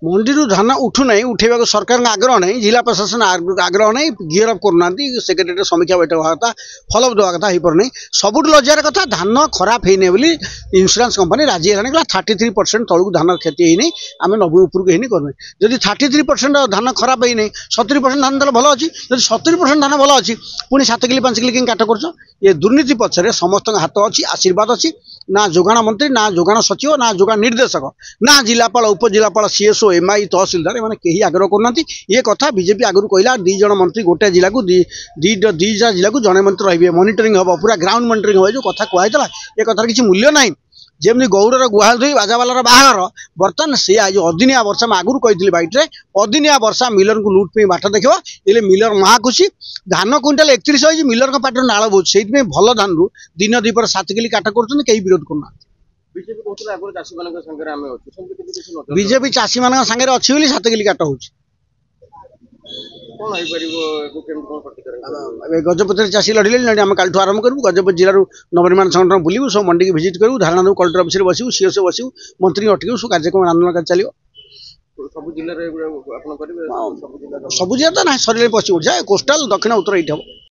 मंडी धान उठुना उठेगा सरकार आग्रह नहीं जिला प्रशासन आग्रह नहीं गियर अफ करना सेक्रेटरी समीक्षा बैठक हवा कथा फलोअप देवा कथा हो पार नहीं सबुठ लज्जार कथा धान खराब होने बोली इंश्योरेंस कंपनी राजी है 33% तलू धान क्षति होनी आम 90 उपरक होनी करमे जदि 33% धान खराब होनी 70% धान तो भल अच्छी जब 70% धान भल अच्छी पुणी 7 किलो 5 किलो काट कर ये दुर्नीति पक्षर समस्त हाथ अच्छी आशीर्वाद अच्छी ना जोगाण मंत्री ना जोगाण सचिव ना जोगाण निर्देशक ना जिलापाल उपजिलापाल सीएसओ एमआई तहसिलदार मैंने कहीं आग्रह करना ये कथा बीजेपी आगुरी कहला 2 जन मंत्री गोटे जिला को दीटा जिला को जड़े मंत्री रही मॉनिटरिंग हम पूरा ग्राउंड मॉनिटरिंग हो जो कथा कहला ये कथार किसी मूल्य ना जमी गौरर गुहाल धोई बाजावालार बाहर बर्तमान सी आज अदिनिया वर्षा मैं आगुरी कही बैठे अदिनिया वर्षा मिलर को लुट पे बाट देखा ये मिलर महाखुशी धान क्विंटाल 31 हो मिलर का पाटर नाल बहुत से भल धान रु दिन दीपर 7 किलो काट कर विरोध करना बीजेपी चाषी मान सागर अच्छी 7 किलो काट हो गजपति चाषी लड़े आम कालू आरंभ करूँ गजपति जिलूर नवनिर्माण संगठन बुलू सब मंडी की भिजिट करूँ धारणा देव कलेक्टर ऑफिस में बसू सीएसओ बसू मंत्री अटकू सब कार्यक्रम आंदोलन चलो सब जिला तो ना सर पश्चिम ओडिशा कोस्टाल दक्षिण उत्तर ये